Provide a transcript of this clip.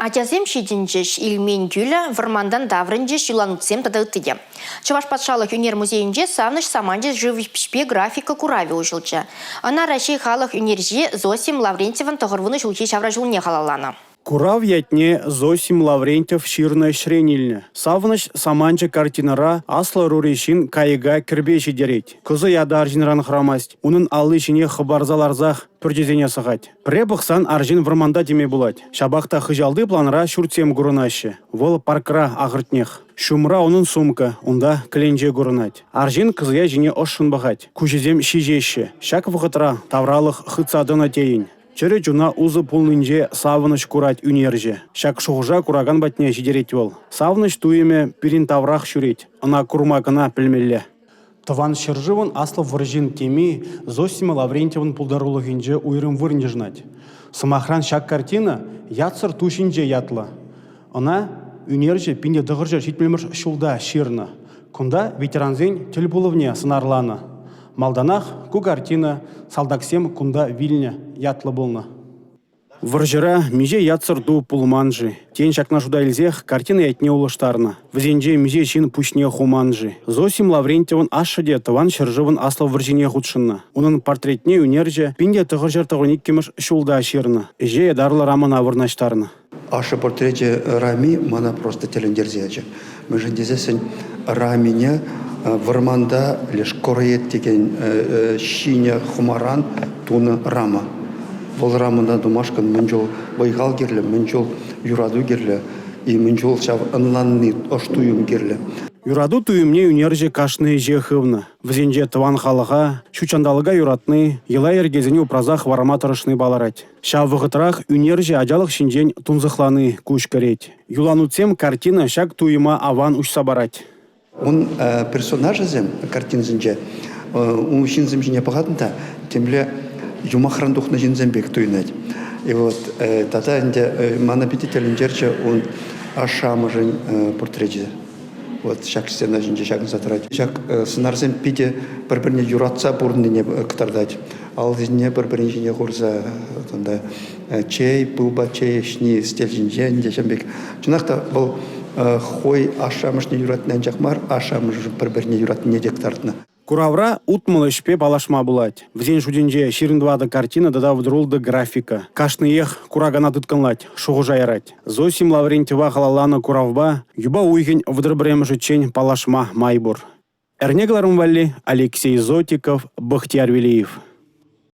Атязем шидинчеш илмен гюля вармандан даврынчеш юланутсем тадыттыде. Чаваш патшалық үнер музейінде савныш саманчес живопишпе графика курави ужылчы. Ана Рашей халық үнерже Зосим Лаврентьеван тұғырвыны жылче шавра жылне халалана. Курав ятне Зосим Лаврентьев ширна шренильне. Савныш саманча картинара асла рурешин кайга кірбеші дерет. Кызы ядар жинран храмасть. Унын аллы шине хабарзаларзах пүрдезене сағать. Пребықсан аржин варманда деме булать. Шабақта хыжалды планра шуртсем гурунашы. Вол паркра ағыртнех. Шумра onun сумка, унда кленже гурнать. Аржин кызыя жине ошын бағать. Кужезем шижеші. Шак вғытра тавралық хыцадына тейін. Чыры жуна узы пулнынже савыныш курать үнерже. Шак шуғжа кураган батне жидерет бол. Савыныш туеме пирин таврах шурет. Ана курмакына пілмелле. Тыван шыржывын аслы выржин теми Зосима Лаврентьевын пулдарулығынже уйрым вырынже жнать. Самахран шак картина ятсыр тушинже ятла. Ана үнерже пинде дығыржа шетмелмір шулда ширна. Кунда ветеранзен тіл булывне сынарлана. Малданах ку картина салдаксем кунда вильня ятлы болна. Выржыра миже ятсыр ду пулманжы. Тен шакна жуда илзех картина ятне улыштарна. Візенже миже чин пушне хуманжы. Зосим Лаврентьевын ашыде тыван шыржывын аслы выржине худшынна. Унын портретне үнерже пинде тығыржыр тығырник кеміш шулда ширна. Же дарлы рамана вырнаштарна. Аша портрете Рами мана просто телендерзече. Мы же дезесен Рамине варманда лишь кореет деген шине хумаран туны рама. Вол рамында думашкан мынжол байгал керле, мынжол юраду керле, и мынжол чав анланны оштуюм керле. Юраду туюмне үнерже кашны жехывна. Візенже тыван халыға, шучандалыға юратны, ела ергезіне упразах варама тұрышны баларать. Шавығытрах үнерже ажалық шинжен тунзықланы күш керет. Юлануцем картина шак туйыма аван ұшса барать. Он персонажа зем, картин зенже, он шинзем жіне пағатында, темле юмахрандух на жинзембек туйнать. И вот тогда мана пятителендерче он ашамажен портрете. Вот шак стена жинже шак затрать. Шак сценарзем пите бір-біріне юратса бурныне ктардать. Ал зіне бір-біріне жине құрса чей, пылба чей, шни стель жинже, нде шамбек. Чынақта бұл хой ашамышны юратнан жақмар, ашамыш бір-біріне юратне дектартына. Куравра утмалы шпе балашма булать. Взен шуденже ширындвада картина дада вдрулды графика. Кашны ех курагана тытканлать, шуғужа ярать. Зосим Лаврентьева халалана куравба, юба уйген вдрбрем жучень палашма майбур. Эрнегларым валли Алексей Зотиков, Бахтияр Велиев.